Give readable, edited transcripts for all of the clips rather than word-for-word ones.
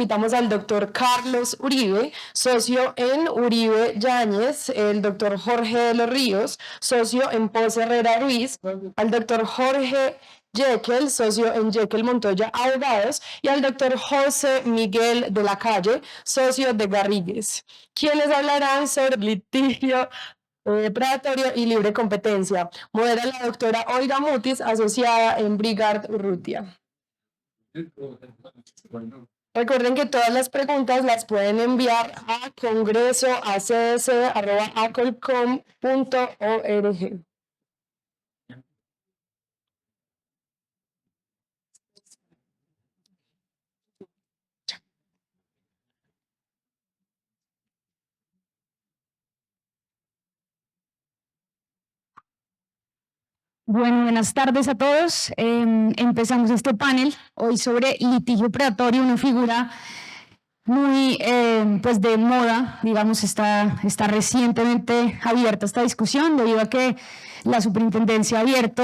invitamos al doctor Carlos Uribe, socio en Uribe Yáñez, el doctor Jorge de los Ríos, socio en Pose Herrera Ruiz, al doctor Jorge Jekyll, socio en Jekyll Montoya Abogados, y al doctor José Miguel de la Calle, socio de Garrigues, quienes hablarán sobre litigio predatorio y libre competencia. Modera la doctora Olga Mutis, asociada en Brigard Urrutia. Recuerden que todas las preguntas las pueden enviar a congreso.acs@acolcom.org. Bueno, buenas tardes a todos. Empezamos este panel hoy sobre litigio predatorio, una figura muy pues de moda, digamos, está recientemente abierta esta discusión debido a que la superintendencia ha abierto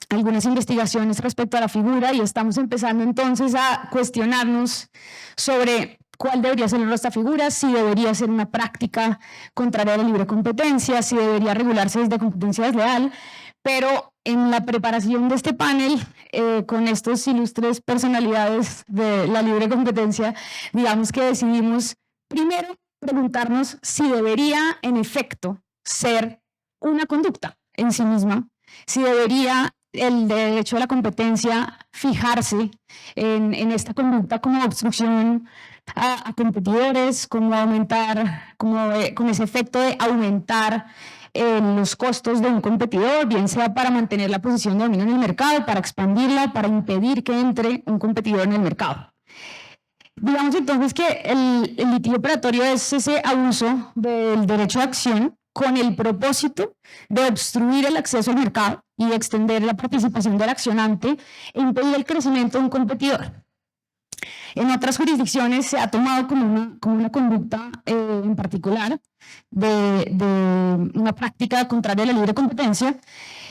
algunas investigaciones respecto a la figura y estamos empezando entonces a cuestionarnos sobre cuál debería ser esta figura, si debería ser una práctica contraria a la libre competencia, si debería regularse desde competencia desleal, pero en la preparación de este panel, con estos ilustres personalidades de la libre competencia, digamos que decidimos primero preguntarnos si debería en efecto ser una conducta en sí misma, si debería el derecho a la competencia fijarse en esta conducta como obstrucción a competidores, como aumentar, con ese efecto de aumentar los costos de un competidor, bien sea para mantener la posición de dominio en el mercado, para expandirla, para impedir que entre un competidor en el mercado. Digamos entonces que el litigio predatorio es ese abuso del derecho de acción con el propósito de obstruir el acceso al mercado y extender la participación del accionante e impedir el crecimiento de un competidor. En otras jurisdicciones se ha tomado como una conducta en particular de una práctica contraria a la libre competencia.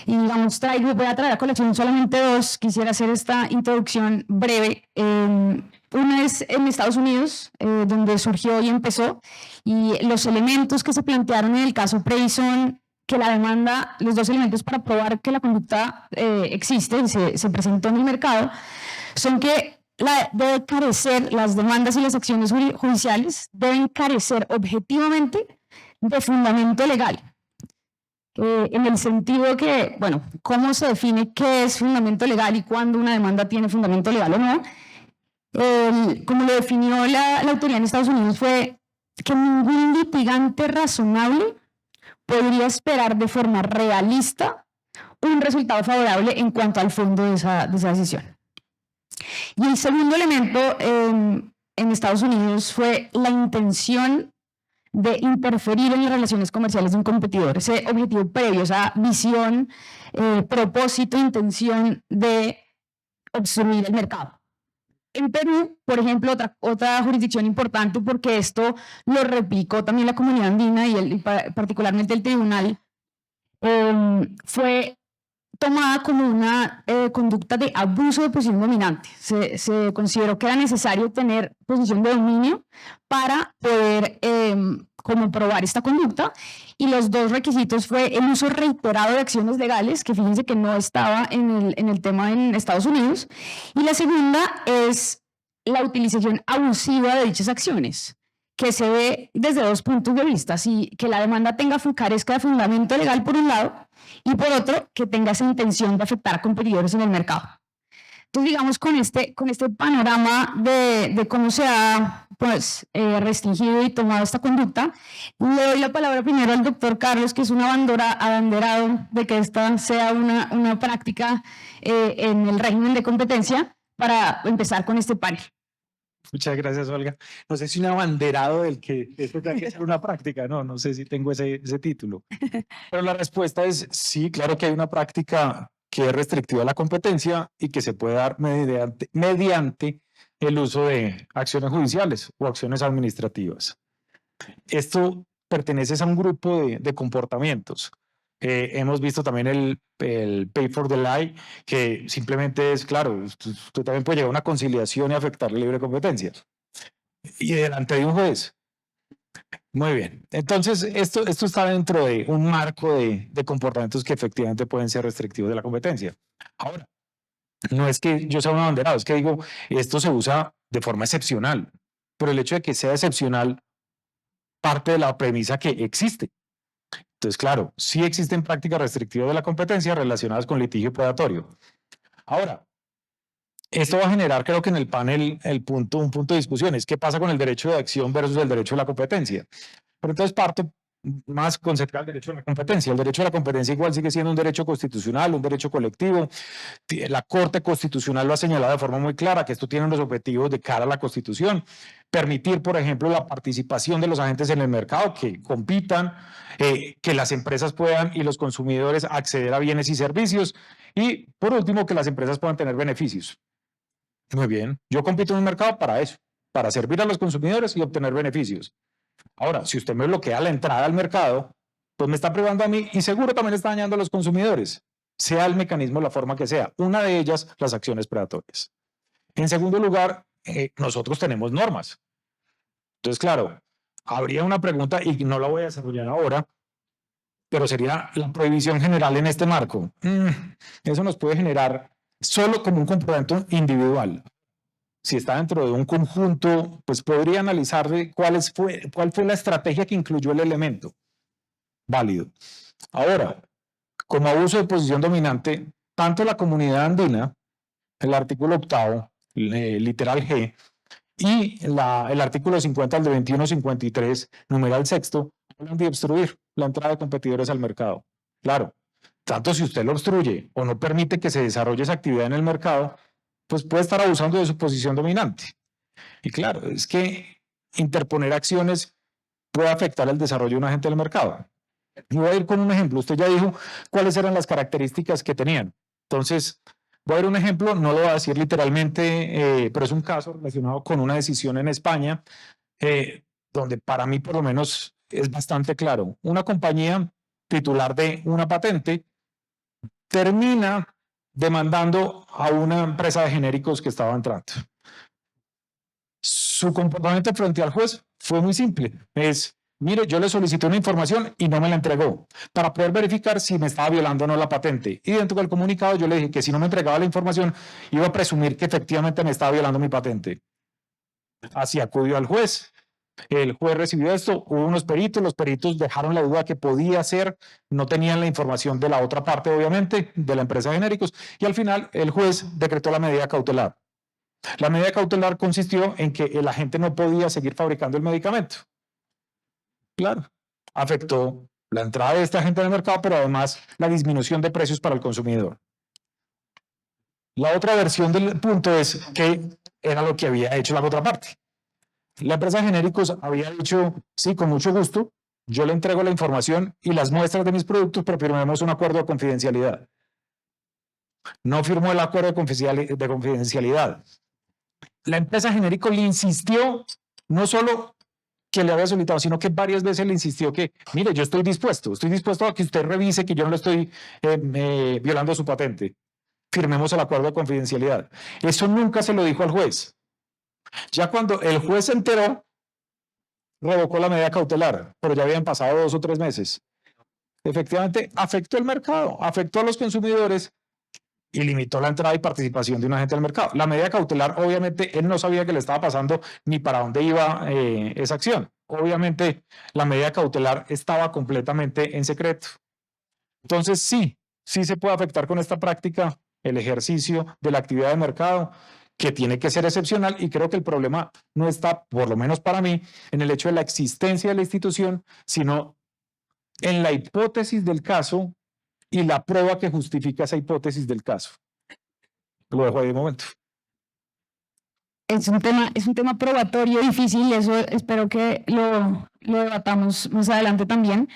Y digamos, voy a traer a colación solamente dos. Quisiera hacer esta introducción breve. Una es en Estados Unidos, donde surgió y empezó, y los elementos que se plantearon en el caso Prey son que la demanda, los dos elementos para probar que la conducta existe y se presentó en el mercado, son que debe carecer, las demandas y las acciones judiciales deben carecer objetivamente de fundamento legal. En el sentido que, bueno, ¿cómo se define qué es fundamento legal y cuándo una demanda tiene fundamento legal o no? Como lo definió la autoridad en Estados Unidos fue que ningún litigante razonable podría esperar de forma realista un resultado favorable en cuanto al fondo de esa decisión. Y el segundo elemento en Estados Unidos fue la intención de interferir en las relaciones comerciales de un competidor, ese objetivo previo, esa visión, propósito, intención de obstruir el mercado. En Perú, por ejemplo, otra jurisdicción importante, porque esto lo replicó también la comunidad andina y particularmente el tribunal, fue tomada como una conducta de abuso de posición dominante. Se consideró que era necesario tener posición de dominio para poder como probar esta conducta, y los dos requisitos fue el uso reiterado de acciones legales, que fíjense que no estaba en el tema en Estados Unidos, y la segunda es la utilización abusiva de dichas acciones, que se ve desde dos puntos de vista: si que la demanda carezca de fundamento legal por un lado, y por otro, que tenga esa intención de afectar a competidores en el mercado. Entonces, digamos, con este panorama de cómo se ha restringido y tomado esta conducta, le doy la palabra primero al doctor Carlos, que es un abanderado de que esta sea una práctica en el régimen de competencia, para empezar con este panel. Muchas gracias, Olga. No sé si un abanderado del que esto tiene que ser una práctica, no sé si tengo ese título. Pero la respuesta es sí, claro que hay una práctica que es restrictiva a la competencia y que se puede dar mediante el uso de acciones judiciales o acciones administrativas. Esto pertenece a un grupo de comportamientos Hemos visto también el pay for the lie, que simplemente es, claro, usted también puede llegar a una conciliación y afectar la libre competencia. Y delante de un juez. Muy bien. Entonces, esto está dentro de un marco de comportamientos que efectivamente pueden ser restrictivos de la competencia. Ahora, no es que yo sea un abanderado, es que digo, esto se usa de forma excepcional, pero el hecho de que sea excepcional parte de la premisa que existe. Entonces, claro, sí existen prácticas restrictivas de la competencia relacionadas con litigio predatorio. Ahora, esto va a generar, creo que en el panel, un punto de discusión es qué pasa con el derecho de acción versus el derecho de la competencia. Pero entonces parte más conceptual del derecho de la competencia. El derecho de la competencia igual sigue siendo un derecho constitucional, un derecho colectivo. La Corte Constitucional lo ha señalado de forma muy clara, que esto tiene unos objetivos de cara a la Constitución. Permitir, por ejemplo, la participación de los agentes en el mercado, que compitan, que las empresas puedan y los consumidores acceder a bienes y servicios. Y, por último, que las empresas puedan tener beneficios. Muy bien, yo compito en un mercado para eso, para servir a los consumidores y obtener beneficios. Ahora, si usted me bloquea la entrada al mercado, pues me está privando a mí y seguro también está dañando a los consumidores, sea el mecanismo, la forma que sea. Una de ellas, las acciones predatorias. En segundo lugar, nosotros tenemos normas. Entonces, claro, habría una pregunta y no la voy a desarrollar ahora, pero sería la prohibición general en este marco. Eso nos puede generar solo como un comportamiento individual. Si está dentro de un conjunto, pues podría analizar cuál fue la estrategia que incluyó el elemento. Válido. Ahora, como abuso de posición dominante, tanto la comunidad andina, el artículo 8º, literal G, y el artículo 50 al de 2153, numeral 6º, hablan de obstruir la entrada de competidores al mercado. Claro, tanto si usted lo obstruye o no permite que se desarrolle esa actividad en el mercado, pues puede estar abusando de su posición dominante. Y claro, es que interponer acciones puede afectar el desarrollo de un agente del mercado. Y voy a ir con un ejemplo. Usted ya dijo cuáles eran las características que tenían. Entonces, voy a dar un ejemplo, no lo voy a decir literalmente, pero es un caso relacionado con una decisión en España, donde para mí por lo menos es bastante claro. Una compañía titular de una patente termina demandando a una empresa de genéricos que estaba entrando. Su comportamiento frente al juez fue muy simple. Mire, yo le solicité una información y no me la entregó para poder verificar si me estaba violando o no la patente. Y dentro del comunicado yo le dije que si no me entregaba la información iba a presumir que efectivamente me estaba violando mi patente. Así acudió al juez. El juez recibió esto, hubo unos peritos, los peritos dejaron la duda que podía ser, no tenían la información de la otra parte, obviamente, de la empresa de genéricos, y al final el juez decretó la medida cautelar. La medida cautelar consistió en que el agente no podía seguir fabricando el medicamento. Claro, afectó la entrada de este agente en el mercado, pero además la disminución de precios para el consumidor. La otra versión del punto es que era lo que había hecho la otra parte. La empresa de genéricos había dicho, sí, con mucho gusto, yo le entrego la información y las muestras de mis productos, pero firmemos un acuerdo de confidencialidad. No firmó el acuerdo de confidencialidad. La empresa genérico le insistió, no solo que le había solicitado, sino que varias veces le insistió que, mire, yo estoy dispuesto a que usted revise que yo no le estoy violando su patente. Firmemos el acuerdo de confidencialidad. Eso nunca se lo dijo al juez. Ya cuando el juez se enteró, revocó la medida cautelar, pero ya habían pasado 2 o 3 meses. Efectivamente, afectó el mercado, afectó a los consumidores y limitó la entrada y participación de un agente del mercado. La medida cautelar, obviamente, él no sabía qué le estaba pasando ni para dónde iba esa acción. Obviamente, la medida cautelar estaba completamente en secreto. Entonces, sí se puede afectar con esta práctica el ejercicio de la actividad de mercado, que tiene que ser excepcional, y creo que el problema no está, por lo menos para mí, en el hecho de la existencia de la institución, sino en la hipótesis del caso y la prueba que justifica esa hipótesis del caso. Lo dejo ahí de momento. Es un tema probatorio difícil y eso espero que lo debatamos más adelante también.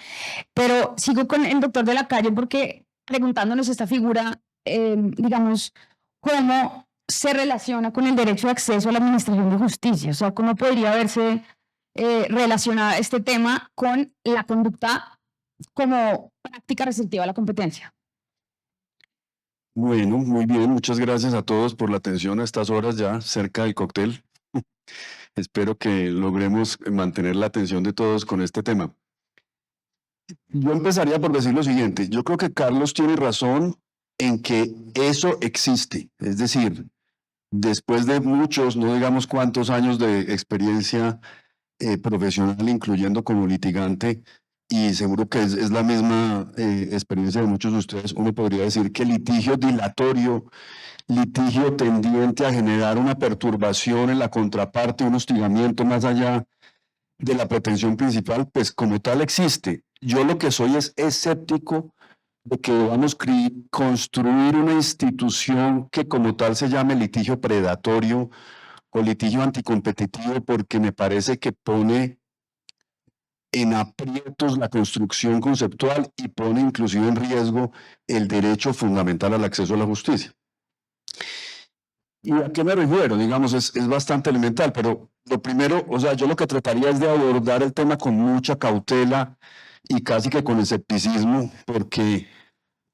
Pero sigo con el doctor de la Calle porque preguntándonos esta figura, digamos, cómo se relaciona con el derecho de acceso a la administración de justicia. O sea, cómo podría verse relacionada este tema con la conducta como práctica restrictiva de la competencia. Bueno, muy bien, muchas gracias a todos por la atención a estas horas ya cerca del cóctel. Espero que logremos mantener la atención de todos con este tema. Yo empezaría por decir lo siguiente, yo creo que Carlos tiene razón en que eso existe, es decir, después de muchos, no digamos cuántos años de experiencia profesional, incluyendo como litigante, y seguro que es la misma experiencia de muchos de ustedes, uno podría decir que litigio dilatorio, litigio tendiente a generar una perturbación en la contraparte, un hostigamiento más allá de la pretensión principal, pues como tal existe. Yo lo que soy es escéptico de que debamos construir una institución que como tal se llame litigio predatorio o litigio anticompetitivo, porque me parece que pone en aprietos la construcción conceptual y pone inclusive en riesgo el derecho fundamental al acceso a la justicia. ¿Y a qué me refiero? Digamos, es bastante elemental, pero lo primero, o sea, yo lo que trataría es de abordar el tema con mucha cautela y casi que con escepticismo, porque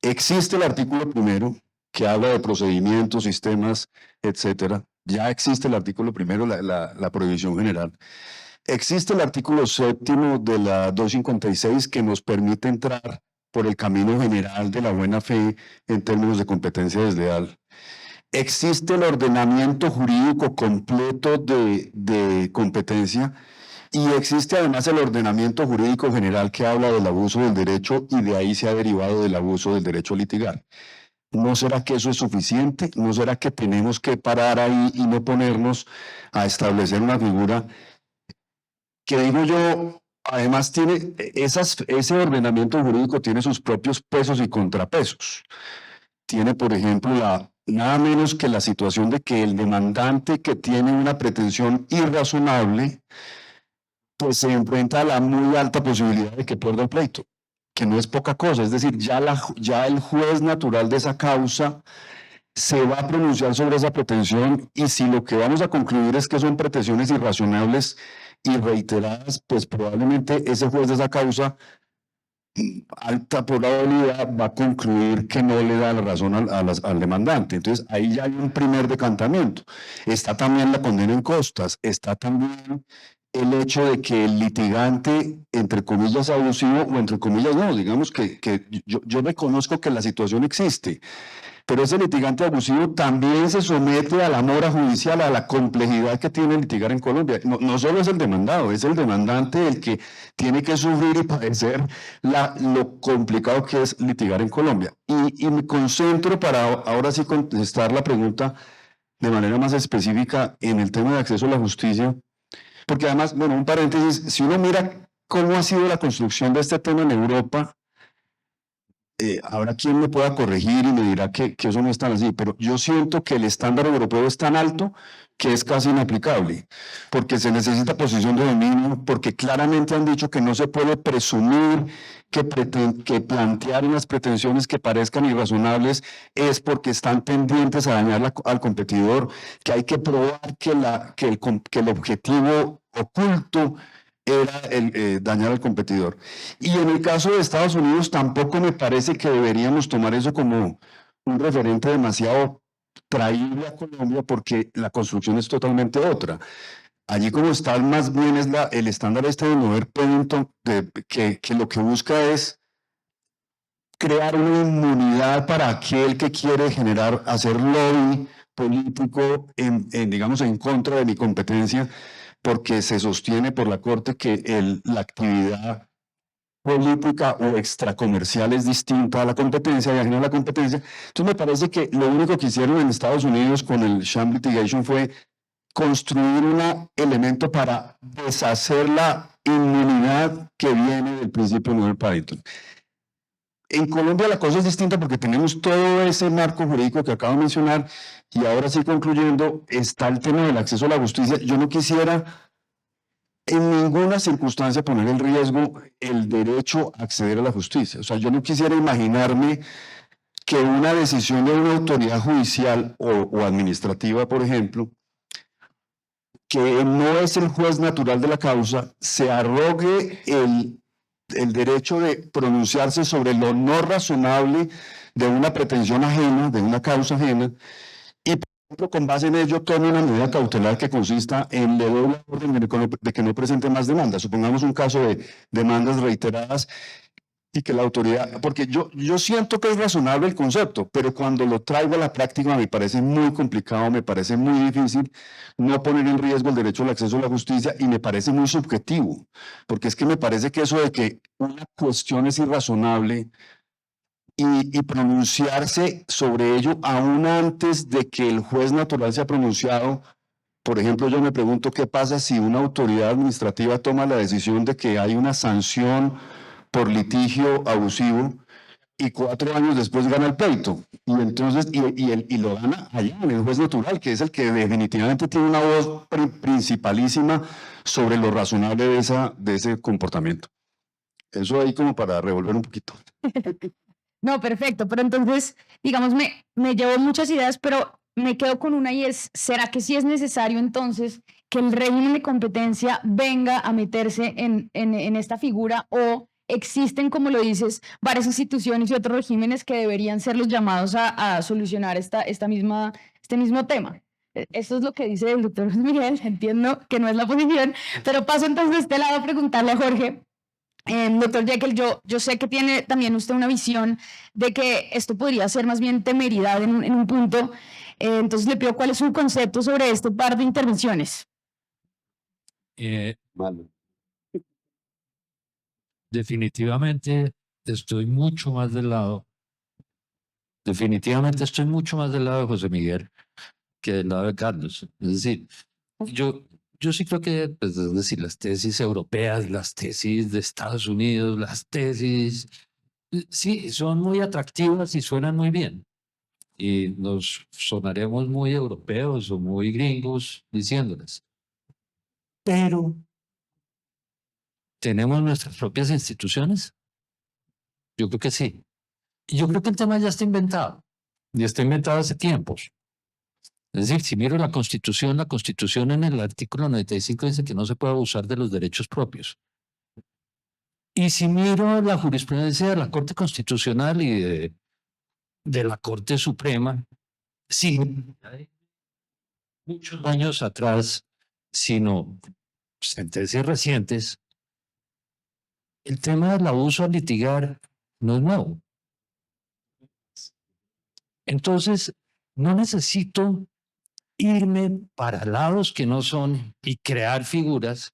existe el artículo primero que habla de procedimientos, sistemas, etcétera. Ya existe el artículo primero, la prohibición general. Existe el artículo séptimo de la 256 que nos permite entrar por el camino general de la buena fe en términos de competencia desleal. Existe el ordenamiento jurídico completo de competencia y existe además el ordenamiento jurídico general que habla del abuso del derecho y de ahí se ha derivado del abuso del derecho a litigar. ¿No será que eso es suficiente? ¿No será que tenemos que parar ahí y no ponernos a establecer una figura que, digo yo, además tiene ese ordenamiento jurídico tiene sus propios pesos y contrapesos? Tiene, por ejemplo, nada menos que la situación de que el demandante que tiene una pretensión irrazonable, pues se enfrenta a la muy alta posibilidad de que pierda el pleito, que no es poca cosa. Es decir, ya el juez natural de esa causa se va a pronunciar sobre esa pretensión y si lo que vamos a concluir es que son pretensiones irrazonables y reiteradas, pues probablemente ese juez de esa causa, alta probabilidad, va a concluir que no le da la razón al demandante. Entonces ahí ya hay un primer decantamiento. Está también la condena en costas, está también el hecho de que el litigante, entre comillas abusivo, o entre comillas no, digamos que yo reconozco que la situación existe, pero ese litigante abusivo también se somete a la mora judicial, a la complejidad que tiene litigar en Colombia. No solo es el demandado, es el demandante el que tiene que sufrir y padecer lo complicado que es litigar en Colombia. Y me concentro para ahora sí contestar la pregunta de manera más específica en el tema de acceso a la justicia, porque además, bueno, un paréntesis, si uno mira cómo ha sido la construcción de este tema en Europa, habrá quien me pueda corregir y me dirá que eso no es tan así, pero yo siento que el estándar europeo es tan alto que es casi inaplicable, porque se necesita posición de dominio, porque claramente han dicho que no se puede presumir que plantear unas pretensiones que parezcan irrazonables es porque están pendientes a dañar al competidor, que hay que probar que el objetivo oculto era dañar al competidor. Y en el caso de Estados Unidos tampoco me parece que deberíamos tomar eso como un referente demasiado traíble a Colombia, porque la construcción es totalmente otra. Allí como está más bien es el estándar este de Norbert Pennington, que lo que busca es crear una inmunidad para aquel que quiere hacer lobby político digamos, en contra de mi competencia, porque se sostiene por la Corte que la actividad política o extracomercial es distinta a la competencia y ajena a la competencia. Entonces me parece que lo único que hicieron en Estados Unidos con el sham litigation fue construir un elemento para deshacer la inmunidad que viene del principio de Norbert Pennington. En Colombia la cosa es distinta porque tenemos todo ese marco jurídico que acabo de mencionar y ahora sí concluyendo, está el tema del acceso a la justicia. Yo no quisiera en ninguna circunstancia poner en riesgo el derecho a acceder a la justicia. O sea, yo no quisiera imaginarme que una decisión de una autoridad judicial o administrativa, por ejemplo, que no es el juez natural de la causa, se arrogue el derecho de pronunciarse sobre lo no razonable de una pretensión ajena, de una causa ajena, y por ejemplo, con base en ello, tome una medida cautelar que consista en le doy la orden de que no presente más demandas. Supongamos un caso de demandas reiteradas y que la autoridad, porque yo siento que es razonable el concepto, pero cuando lo traigo a la práctica me parece muy complicado, me parece muy difícil no poner en riesgo el derecho al acceso a la justicia y me parece muy subjetivo, porque es que me parece que eso de que una cuestión es irrazonable y pronunciarse sobre ello aún antes de que el juez natural se ha pronunciado. Por ejemplo, yo me pregunto qué pasa si una autoridad administrativa toma la decisión de que hay una sanción por litigio abusivo y 4 años después gana el pleito. Y entonces, y lo gana allá en el juez natural, que es el que definitivamente tiene una voz principalísima sobre lo razonable de ese comportamiento. Eso ahí como para revolver un poquito. No, perfecto, pero entonces, digamos, me llevo muchas ideas, pero me quedo con una y es, ¿será que sí es necesario entonces que el régimen de competencia venga a meterse en esta figura o existen, como lo dices, varias instituciones y otros regímenes que deberían ser los llamados a solucionar este mismo tema? Eso es lo que dice el doctor Miguel, entiendo que no es la posición, pero paso entonces de este lado a preguntarle a Jorge. Doctor Jekyll, yo sé que tiene también usted una visión de que esto podría ser más bien temeridad en un punto. Entonces le pido cuál es su concepto sobre este par de intervenciones. Vale. Definitivamente estoy mucho más del lado, definitivamente estoy mucho más del lado de José Miguel que del lado de Carlos. Es decir, yo sí creo que, pues, es decir, las tesis europeas, las tesis de Estados Unidos, las tesis, sí, son muy atractivas y suenan muy bien. Y nos sonaremos muy europeos o muy gringos diciéndolas. Pero, ¿tenemos nuestras propias instituciones? Yo creo que sí. Y yo creo que el tema ya está inventado. Y está inventado hace tiempos. Es decir, si miro la Constitución en el artículo 95 dice que no se puede abusar de los derechos propios. Y si miro la jurisprudencia de la Corte Constitucional y de la Corte Suprema, sí, muchos años atrás, sino sentencias recientes, el tema del abuso al litigar no es nuevo. Entonces, no necesito irme para lados que no son y crear figuras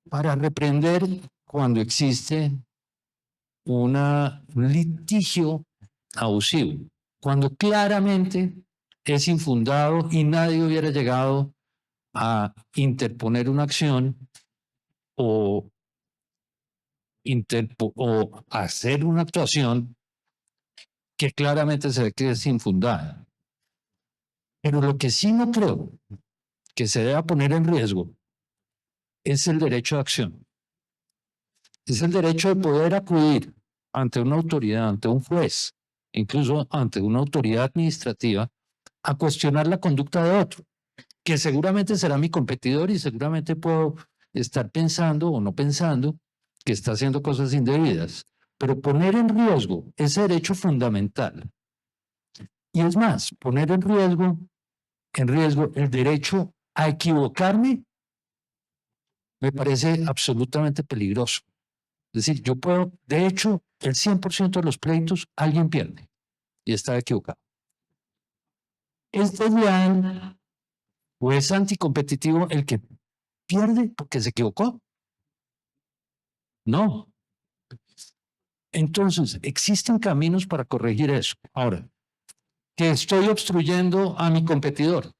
para reprender cuando existe un litigio abusivo, cuando claramente es infundado y nadie hubiera llegado a interponer una acción o hacer una actuación que claramente se ve que es infundada. Pero lo que sí no creo que se deba poner en riesgo es el derecho de acción. Es el derecho de poder acudir ante una autoridad, ante un juez, incluso ante una autoridad administrativa, a cuestionar la conducta de otro, que seguramente será mi competidor y seguramente puedo estar pensando o no pensando que está haciendo cosas indebidas. Pero poner en riesgo ese derecho fundamental, y es más, poner en riesgo el derecho a equivocarme, me parece absolutamente peligroso. Es decir, yo puedo, de hecho, el 100% de los pleitos alguien pierde y está equivocado. ¿Es desleal o es anticompetitivo el que pierde porque se equivocó? No. Entonces, existen caminos para corregir eso. Ahora, que estoy obstruyendo a mi competidor.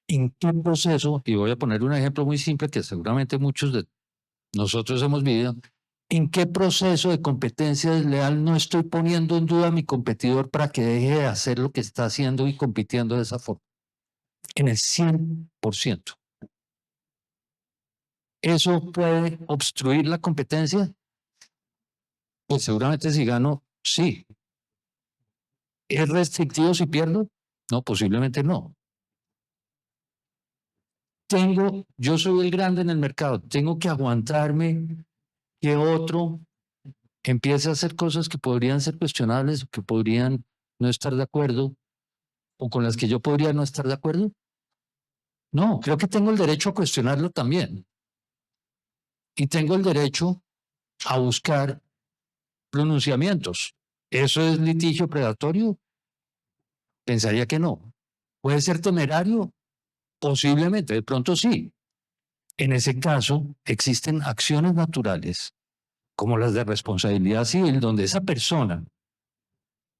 ¿En qué proceso? Y voy a poner un ejemplo muy simple que seguramente muchos de nosotros hemos vivido. ¿En qué proceso de competencia desleal no estoy poniendo en duda a mi competidor para que deje de hacer lo que está haciendo y compitiendo de esa forma? En el 100%. ¿Eso puede obstruir la competencia? Pues seguramente si gano, sí. ¿Es restrictivo si pierdo? No, posiblemente no. yo soy el grande en el mercado, tengo que aguantarme que otro empiece a hacer cosas que podrían ser cuestionables o que podrían no estar de acuerdo o con las que yo podría no estar de acuerdo. No, creo que tengo el derecho a cuestionarlo también. Y tengo el derecho a buscar pronunciamientos. ¿Eso es litigio predatorio? Pensaría que no. ¿Puede ser temerario? Posiblemente, de pronto sí. En ese caso, existen acciones naturales, como las de responsabilidad civil, donde esa persona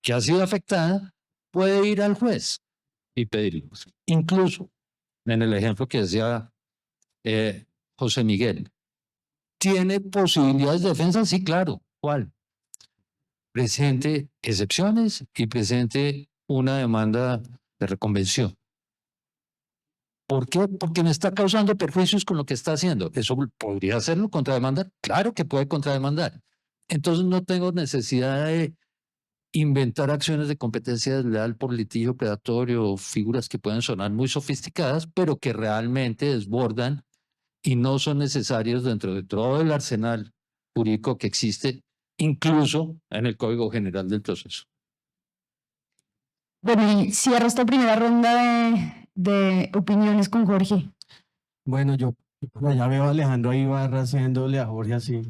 que ha sido afectada puede ir al juez y pedirlo. Incluso, en el ejemplo que decía José Miguel, ¿tiene posibilidades de defensa? Sí, claro. ¿Cuál? Presente excepciones y presente una demanda de reconvención. ¿Por qué? Porque me está causando perjuicios con lo que está haciendo. ¿Eso podría hacerlo contrademandar? Claro que puede contrademandar. Entonces no tengo necesidad de inventar acciones de competencia desleal por litigio predatorio o figuras que pueden sonar muy sofisticadas, pero que realmente desbordan y no son necesarios dentro de todo el arsenal jurídico que existe, incluso en el Código General del Proceso. Bueno, y cierro esta primera ronda de opiniones con Jorge. Bueno, yo ya veo a Alejandro Ibarra haciéndole a Jorge así.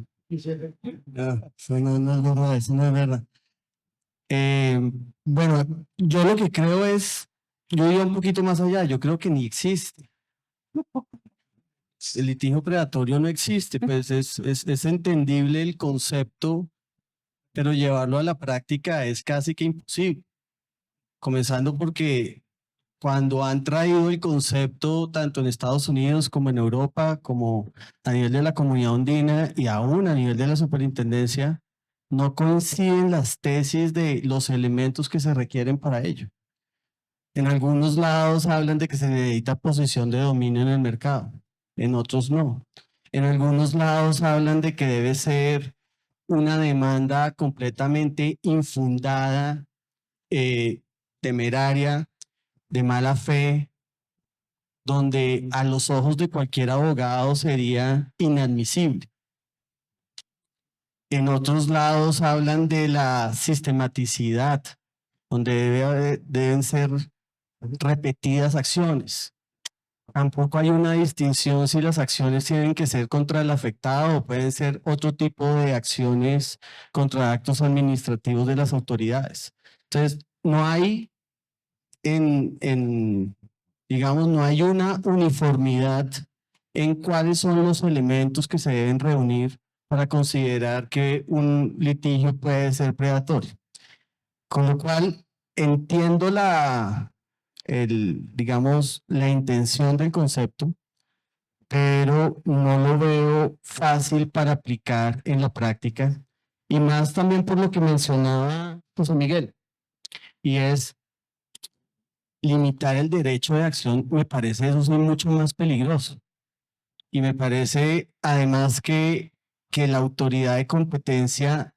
No, eso no es verdad, eso no es verdad. Bueno, yo lo que creo es, yo iba un poquito más allá, yo creo que ni existe. El litigio predatorio no existe, pues es entendible el concepto, pero llevarlo a la práctica es casi que imposible. Comenzando porque cuando han traído el concepto tanto en Estados Unidos como en Europa, como a nivel de la comunidad andina y aún a nivel de la superintendencia, no coinciden las tesis de los elementos que se requieren para ello. En algunos lados hablan de que se necesita posición de dominio en el mercado, en otros no. En algunos lados hablan de que debe ser una demanda completamente infundada, temeraria, de mala fe, donde a los ojos de cualquier abogado sería inadmisible. En otros lados hablan de la sistematicidad, donde deben ser repetidas acciones. Tampoco hay una distinción si las acciones tienen que ser contra el afectado o pueden ser otro tipo de acciones contra actos administrativos de las autoridades. Entonces, no hay digamos, no hay una uniformidad en cuáles son los elementos que se deben reunir para considerar que un litigio puede ser predatorio. Con lo cual, entiendo digamos, la intención del concepto, pero no lo veo fácil para aplicar en la práctica, y más también por lo que mencionaba José Miguel, y es limitar el derecho de acción. Me parece eso sí mucho más peligroso. Y me parece además que la autoridad de competencia,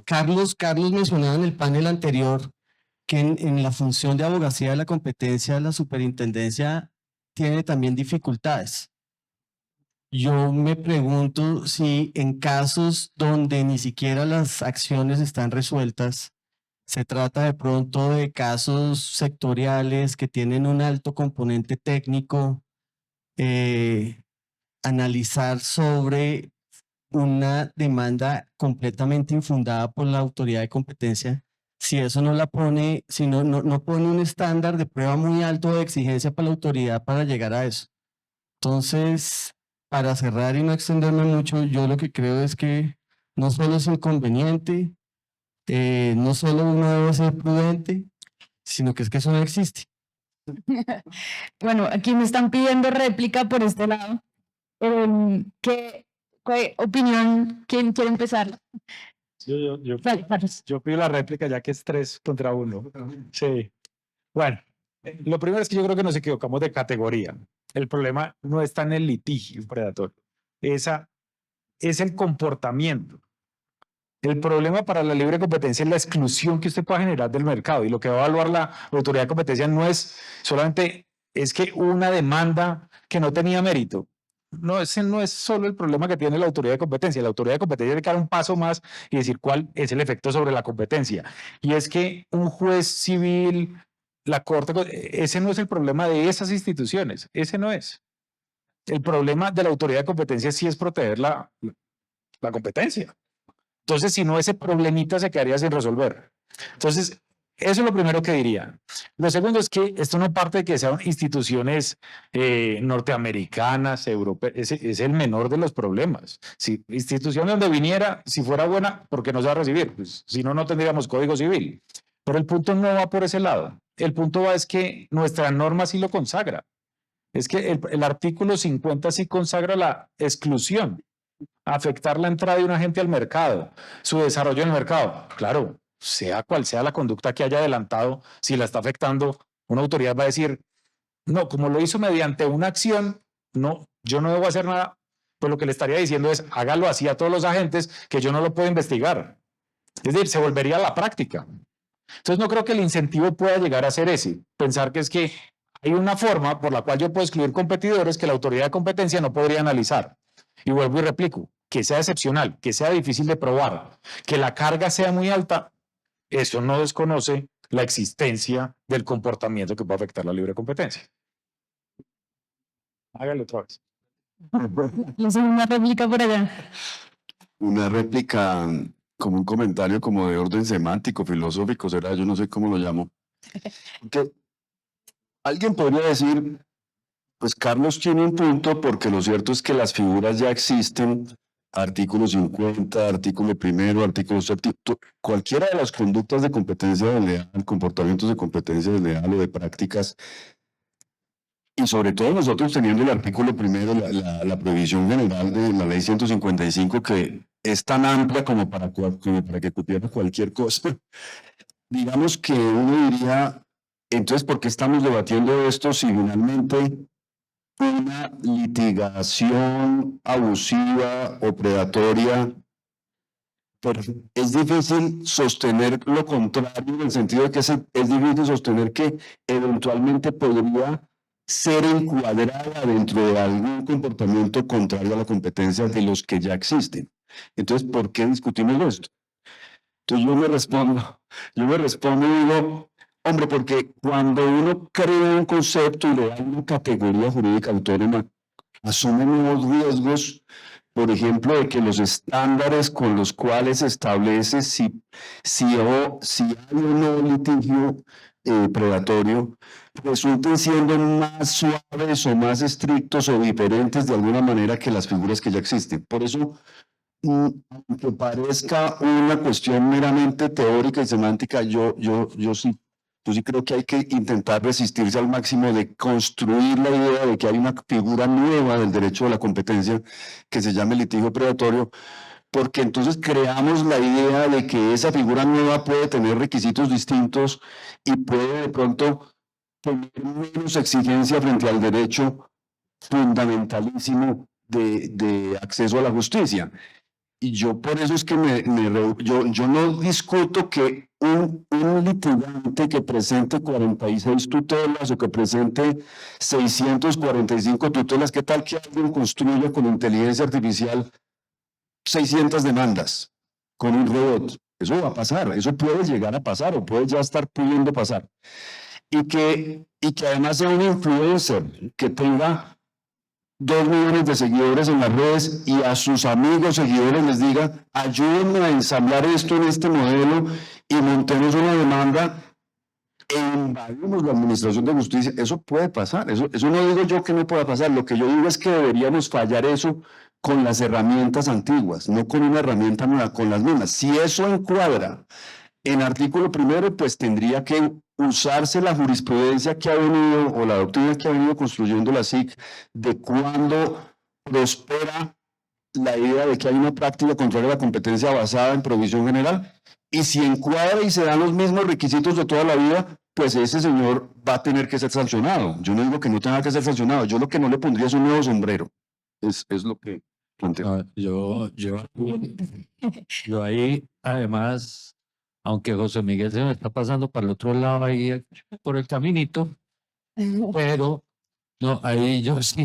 Carlos mencionaba en el panel anterior que en la función de abogacía de la competencia la superintendencia tiene también dificultades. Yo me pregunto si en casos donde ni siquiera las acciones están resueltas, se trata de pronto de casos sectoriales que tienen un alto componente técnico, analizar sobre una demanda completamente infundada por la autoridad de competencia, si eso no la pone, si no pone un estándar de prueba muy alto de exigencia para la autoridad para llegar a eso. Entonces, para cerrar y no extenderme mucho, yo lo que creo es que no solo es inconveniente, no solo uno debe ser prudente, sino que es que eso no existe. Bueno, aquí me están pidiendo réplica por este lado. ¿Qué opinión? ¿Quién quiere empezar? Dale, Carlos. Yo pido la réplica ya que es 3-1. Sí. Bueno, lo primero es que yo creo que nos equivocamos de categoría. El problema no está en el litigio predatorio. Esa es el comportamiento. El problema para la libre competencia es la exclusión que usted pueda generar del mercado, y lo que va a evaluar la autoridad de competencia no es solamente es que una demanda que no tenía mérito. No, ese no es solo el problema que tiene la autoridad de competencia. La autoridad de competencia tiene que dar un paso más y decir cuál es el efecto sobre la competencia. Y es que un juez civil, la corte, ese no es el problema de esas instituciones. Ese no es. El problema de la autoridad de competencia sí es proteger la competencia. Entonces, si no, ese problemita se quedaría sin resolver. Entonces, eso es lo primero que diría. Lo segundo es que esto no parte de que sean instituciones norteamericanas, europeas, es el menor de los problemas. Si institución donde viniera, si fuera buena, ¿por qué no se va a recibir? Pues, si no, no tendríamos código civil. Pero el punto no va por ese lado. El punto va es que nuestra norma sí lo consagra. Es que el artículo 50 sí consagra la exclusión, afectar la entrada de un agente al mercado, su desarrollo en el mercado. Claro, sea cual sea la conducta que haya adelantado, si la está afectando, una autoridad va a decir, no, como lo hizo mediante una acción, no, yo no debo hacer nada. Pues lo que le estaría diciendo es, hágalo así a todos los agentes, que yo no lo puedo investigar. Es decir, se volvería a la práctica. Entonces no creo que el incentivo pueda llegar a ser ese, pensar que es que hay una forma por la cual yo puedo excluir competidores que la autoridad de competencia no podría analizar. Y vuelvo y replico, que sea excepcional, que sea difícil de probar, que la carga sea muy alta, eso no desconoce la existencia del comportamiento que puede afectar la libre competencia. Hágalo otra vez. La segunda réplica por allá. Una réplica, como un comentario como de orden semántico, filosófico, será, yo no sé cómo lo llamo. Que alguien podría decir, pues Carlos tiene un punto, porque lo cierto es que las figuras ya existen, artículo 50, artículo primero, artículo séptimo, cualquiera de las conductas de competencia desleal, comportamientos de competencia desleal o de prácticas, y sobre todo nosotros teniendo el artículo primero, la prohibición general de la ley 155, que es tan amplia como para que cupiera cualquier cosa. Digamos que uno diría, entonces, ¿por qué estamos debatiendo esto si finalmente una litigación abusiva o predatoria, pero es difícil sostener lo contrario, en el sentido de que es difícil sostener que eventualmente podría ser encuadrada dentro de algún comportamiento contrario a la competencia de los que ya existen? Entonces, ¿por qué discutimos esto? Entonces yo me respondo y digo, hombre, porque cuando uno crea un concepto y le da una categoría jurídica autónoma, asume nuevos riesgos, por ejemplo, de que los estándares con los cuales se establece si hay o no litigio predatorio, resulten siendo más suaves o más estrictos o diferentes de alguna manera que las figuras que ya existen. Por eso, aunque parezca una cuestión meramente teórica y semántica, yo sí creo que hay que intentar resistirse al máximo de construir la idea de que hay una figura nueva del derecho de la competencia que se llama el litigio predatorio, porque entonces creamos la idea de que esa figura nueva puede tener requisitos distintos y puede de pronto tener menos exigencia frente al derecho fundamentalísimo de acceso a la justicia. Y yo por eso es que yo no discuto que un litigante que presente 46 tutelas o que presente 645 tutelas, ¿qué tal que alguien construya con inteligencia artificial 600 demandas con un robot? Eso va a pasar, eso puede llegar a pasar o puede ya estar pudiendo pasar. Y que además sea un influencer que tenga 2 millones de seguidores en las redes y a sus amigos seguidores les diga, ayúdenme a ensamblar esto en este modelo y montemos una demanda e invadimos la administración de justicia. Eso puede pasar, eso no digo yo que no pueda pasar, lo que yo digo es que deberíamos fallar eso con las herramientas antiguas, no con una herramienta nueva, con las mismas. Si eso encuadra en artículo primero, pues tendría que usarse la jurisprudencia que ha venido, o la doctrina que ha venido construyendo la SIC, de cuando prospera la idea de que hay una práctica contraria a la competencia basada en provisión general, y si encuadra y se dan los mismos requisitos de toda la vida, pues ese señor va a tener que ser sancionado. Yo no digo que no tenga que ser sancionado, yo lo que no le pondría es un nuevo sombrero. Es lo que planteo. No, yo ahí, además, aunque José Miguel se me está pasando para el otro lado ahí por el caminito, pero no, ahí yo sí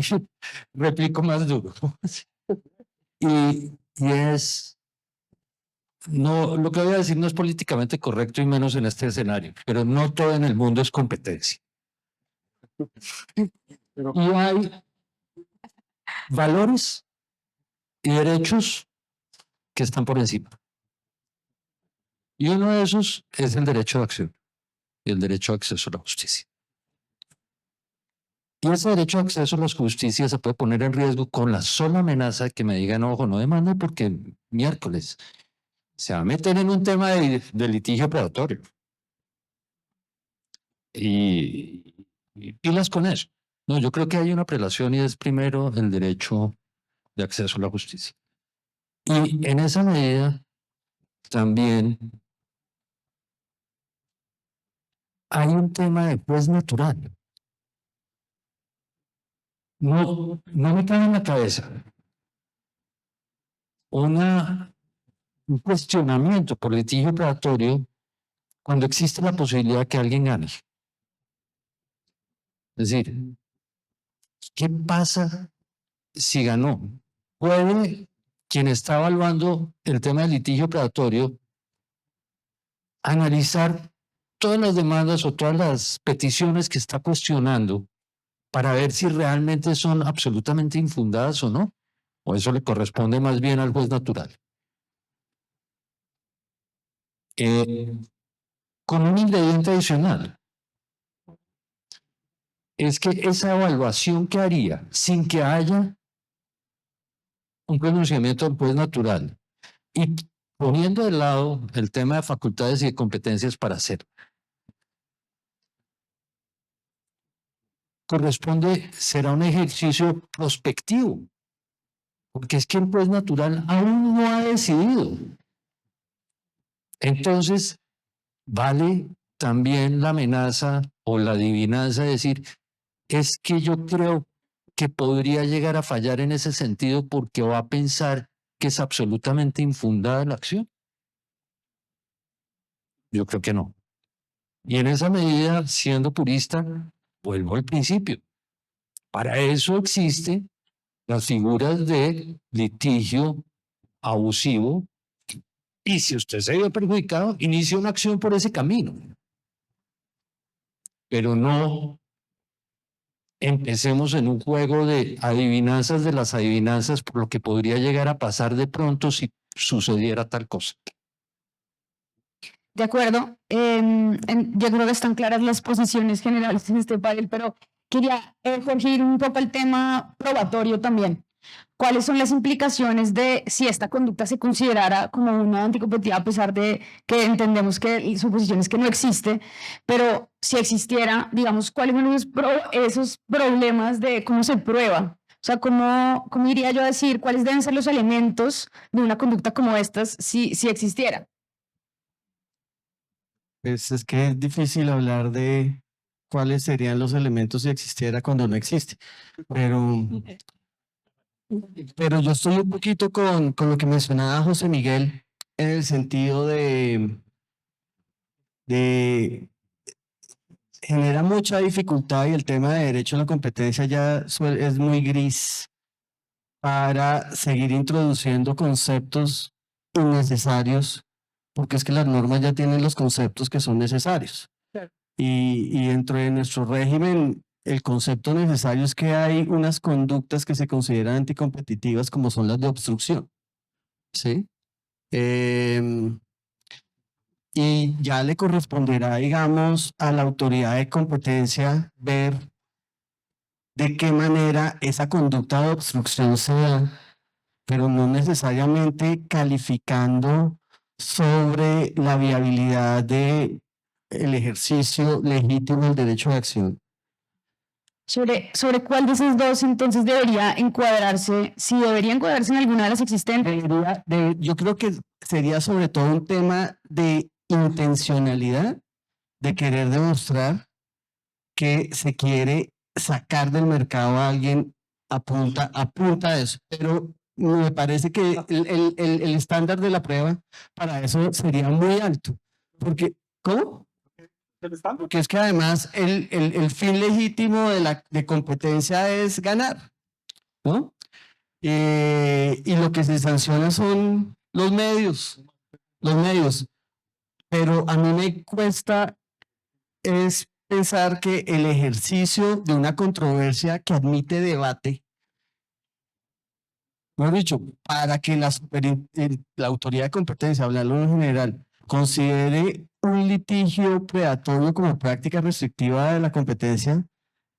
replico más duro. Y es, no, lo que voy a decir no es políticamente correcto y menos en este escenario, pero no todo en el mundo es competencia. Y hay valores y derechos que están por encima. Y uno de esos es el derecho de acción y el derecho de acceso a la justicia. Y ese derecho de acceso a la justicia se puede poner en riesgo con la sola amenaza de que me digan, ojo, no demande porque miércoles se va a meter en un tema de litigio predatorio. Y pilas con eso. No, yo creo que hay una prelación y es primero el derecho de acceso a la justicia. Y en esa medida también hay un tema de juez natural. No me cae en la cabeza un cuestionamiento por litigio predatorio cuando existe la posibilidad que alguien gane. Es decir, ¿qué pasa si ganó? ¿Puede quien está evaluando el tema del litigio predatorio analizar todas las demandas o todas las peticiones que está cuestionando para ver si realmente son absolutamente infundadas o no? ¿O eso le corresponde más bien al juez natural? Con un ingrediente adicional. Es que esa evaluación que haría sin que haya un pronunciamiento del juez natural y poniendo de lado el tema de facultades y de competencias para hacer, será un ejercicio prospectivo, porque es que el juez natural aún no ha decidido. Entonces, vale también la amenaza o la adivinanza de decir, es que yo creo que podría llegar a fallar en ese sentido porque va a pensar que es absolutamente infundada la acción. Yo creo que no. Y en esa medida, siendo purista, vuelvo al principio. Para eso existen las figuras de litigio abusivo y si usted se vio perjudicado, inicia una acción por ese camino. Pero no empecemos en un juego de adivinanzas de las adivinanzas por lo que podría llegar a pasar de pronto si sucediera tal cosa. De acuerdo. Yo creo que están claras las posiciones generales en este panel, pero quería corregir un poco el tema probatorio también. ¿Cuáles son las implicaciones de si esta conducta se considerara como una anticompetitiva, a pesar de que entendemos que su posición es que no existe, pero si existiera, digamos, cuáles son esos problemas de cómo se prueba? O sea, ¿cómo iría yo a decir cuáles deben ser los elementos de una conducta como estas si existiera? Pues es que es difícil hablar de cuáles serían los elementos si existiera cuando no existe. Pero yo estoy un poquito con lo que mencionaba José Miguel en el sentido de genera mucha dificultad y el tema de derecho a la competencia ya es muy gris para seguir introduciendo conceptos innecesarios, porque es que las normas ya tienen los conceptos que son necesarios. Claro. Y dentro de nuestro régimen, el concepto necesario es que hay unas conductas que se consideran anticompetitivas como son las de obstrucción. ¿Sí? Y ya le corresponderá, digamos, a la autoridad de competencia ver de qué manera esa conducta de obstrucción se da, pero no necesariamente calificando sobre la viabilidad de el ejercicio legítimo del derecho de acción. ¿Sobre cuál de esos dos entonces debería encuadrarse, si debería encuadrarse en alguna de las existentes? Yo creo que sería sobre todo un tema de intencionalidad, de querer demostrar que se quiere sacar del mercado a alguien a punta de eso. Pero me parece que el estándar de la prueba para eso sería muy alto. Porque, ¿cómo? Porque es que además el fin legítimo de competencia es ganar, ¿no? Y lo que se sanciona son los medios. Pero a mí me cuesta es pensar que el ejercicio de una controversia que admite debate, mejor dicho, para que la autoridad de competencia, hablarlo en general, considere un litigio predatorio como práctica restrictiva de la competencia,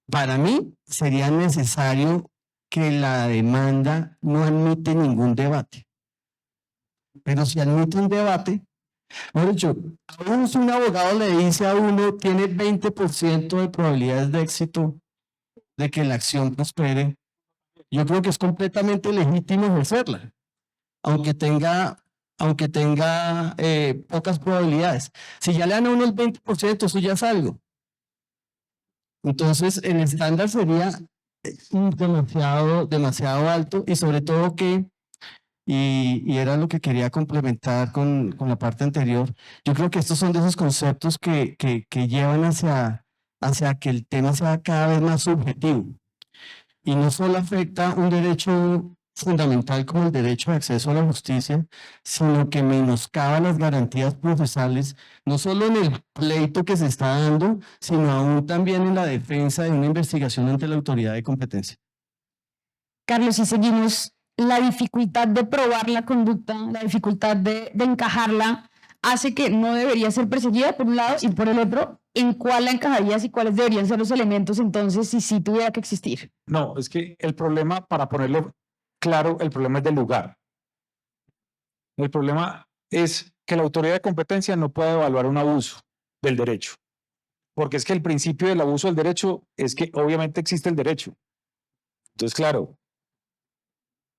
para mí sería necesario que la demanda no admite ningún debate. Pero si admite un debate, mejor dicho, aún si un abogado le dice a uno tiene 20% de probabilidades de éxito de que la acción prospere, yo creo que es completamente legítimo ejercerla, aunque tenga pocas probabilidades. Si ya le dan a uno el 20%, eso ya es algo. Entonces, el estándar sería demasiado alto y sobre todo y era lo que quería complementar con la parte anterior, yo creo que estos son de esos conceptos que llevan hacia que el tema sea cada vez más subjetivo. Y no solo afecta un derecho fundamental como el derecho de acceso a la justicia, sino que menoscaba las garantías procesales, no solo en el pleito que se está dando, sino aún también en la defensa de una investigación ante la autoridad de competencia. Carlos, si seguimos, la dificultad de probar la conducta, la dificultad de encajarla, hace que no debería ser perseguida por un lado y por el otro, ¿en cuál la encajarías y cuáles deberían ser los elementos entonces si sí tuviera que existir? No, es que el problema, para ponerlo claro, el problema es del lugar. El problema es que la autoridad de competencia no puede evaluar un abuso del derecho, porque es que el principio del abuso del derecho es que obviamente existe el derecho. Entonces, claro,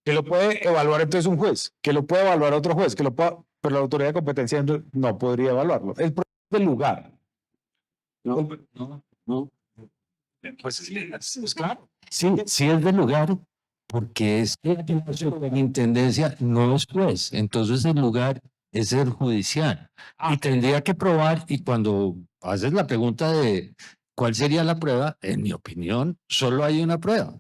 que lo puede evaluar entonces un juez, que lo puede evaluar otro juez, pero la autoridad de competencia no podría evaluarlo. El problema es del lugar. No. Pues es claro. Sí, sí es del lugar, porque es que la superintendencia no es juez, entonces el lugar es el judicial. Y tendría que probar, y cuando haces la pregunta de cuál sería la prueba, en mi opinión, solo hay una prueba.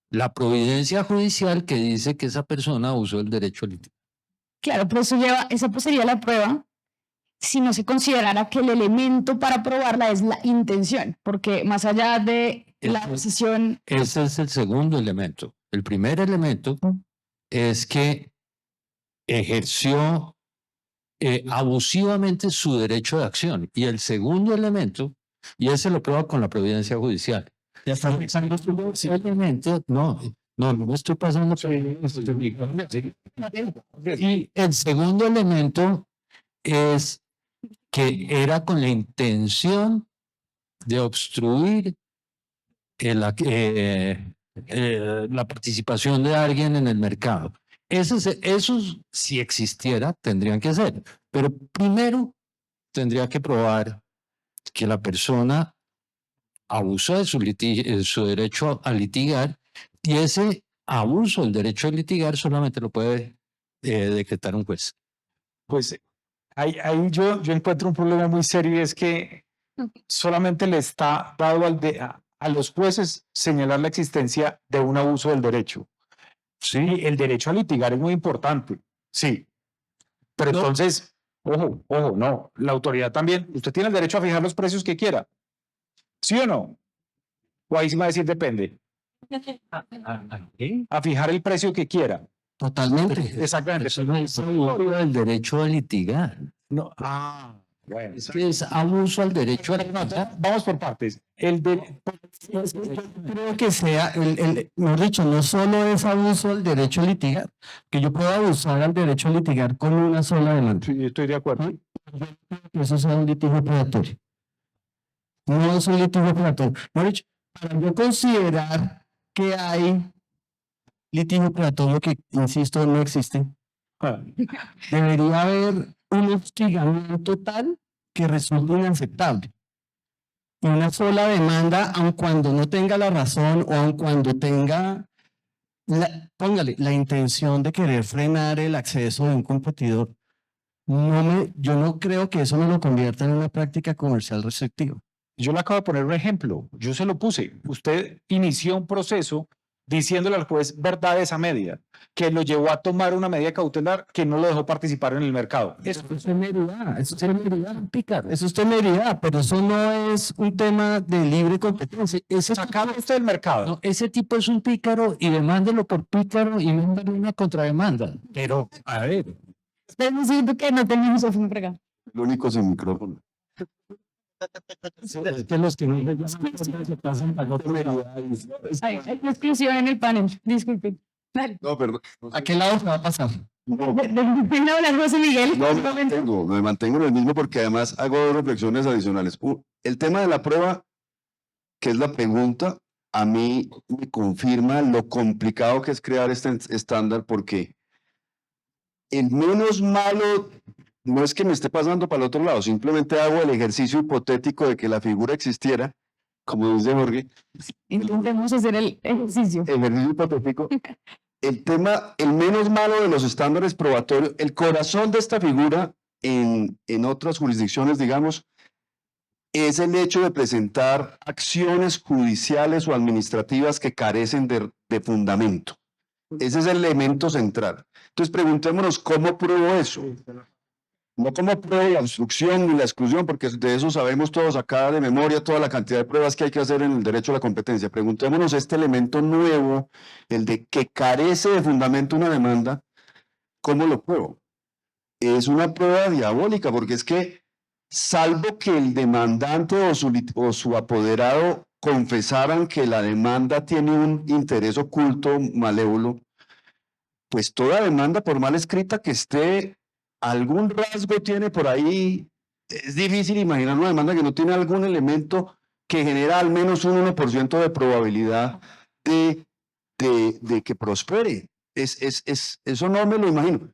La providencia judicial que dice que esa persona usó el derecho a litigar. Claro, pero esa pues sería la prueba si no se considerara que el elemento para probarla es la intención, porque más allá de la decisión... Ese es el segundo elemento. El primer elemento es que ejerció abusivamente su derecho de acción. Y el segundo elemento, y ese lo prueba con la providencia judicial. Ya está fixando Ese elemento, no me estoy pasando. Y el segundo elemento es que era con la intención de obstruir la participación de alguien en el mercado. Esos, si existiera, tendrían que ser. Pero primero tendría que probar que la persona abusó de su derecho a litigar, y ese abuso del derecho a litigar solamente lo puede decretar un juez. Pues ahí yo encuentro un problema muy serio, y es que solamente le está dado a los jueces señalar la existencia de un abuso del derecho. Sí, el derecho a litigar es muy importante, sí. Pero No. entonces, ojo, no, la autoridad también, usted tiene el derecho a fijar los precios que quiera. ¿Sí o no? O ahí sí me va a decir depende. A fijar el precio que quiera. Totalmente. Exactamente. Eso no es abuso del derecho a litigar. No, bueno. Es que es abuso al derecho a litigar. Vamos por partes. Creo que sea, mejor dicho, no solo es abuso del derecho a litigar, que yo puedo abusar al derecho a litigar con una sola demanda. Sí, estoy de acuerdo. Que eso sea un litigio predatorio. No es un litigio predatorio. Mejor dicho, para yo considerar que hay litigio predatorio que, insisto, no existe, debería haber un hostigamiento tal que resulte inaceptable. Y una sola demanda, aun cuando no tenga la razón o aun cuando tenga, póngale, la intención de querer frenar el acceso de un competidor, yo no creo que eso me lo convierta en una práctica comercial restrictiva. Yo le acabo de poner un ejemplo, yo se lo puse. Usted inició un proceso diciéndole al juez verdades a media, que lo llevó a tomar una medida cautelar que no lo dejó participar en el mercado. Eso es temeridad, eso es temeridad, pícaro. Eso es temeridad, pero eso no es un tema de libre competencia. Sacarlo usted del mercado. No, ese tipo es un pícaro y demándelo por pícaro y mándale una contrademanda. Pero, a ver, Esperen un segundo que no tenemos micrófono por acá. El único sin micrófono. es que los que no le llaman se pasan al otro lado. Hay exclusión en el panel, disculpen. Dale. No, perdón. ¿A qué lado se va a pasar? Venga a hablar José Miguel. No, Un me mantengo en el mismo porque además hago dos reflexiones adicionales. El tema de la prueba, que es la pregunta, a mí me confirma lo complicado que es crear este estándar porque el menos malo no es que me esté pasando para el otro lado, simplemente hago el ejercicio hipotético de que la figura existiera, como dice Jorge, Intentemos hacer el ejercicio. ejercicio hipotético. El tema, el menos malo de los estándares probatorios, el corazón de esta figura en otras jurisdicciones, digamos, es el hecho de presentar acciones judiciales o administrativas que carecen de fundamento. Ese es el elemento central. Entonces preguntémonos cómo pruebo eso. No cómo pruebo la obstrucción ni la exclusión, porque de eso sabemos todos acá de memoria, toda la cantidad de pruebas que hay que hacer en el derecho a la competencia. Preguntémonos este elemento nuevo, el de que carece de fundamento una demanda, ¿cómo lo pruebo? Es una prueba diabólica, porque es que salvo que el demandante o su apoderado confesaran que la demanda tiene un interés oculto, malévolo, pues toda demanda, por mal escrita que esté, algún rasgo tiene por ahí. Es difícil imaginar una demanda que no tiene algún elemento que genera al menos un 1% de probabilidad de que prospere. Eso no me lo imagino.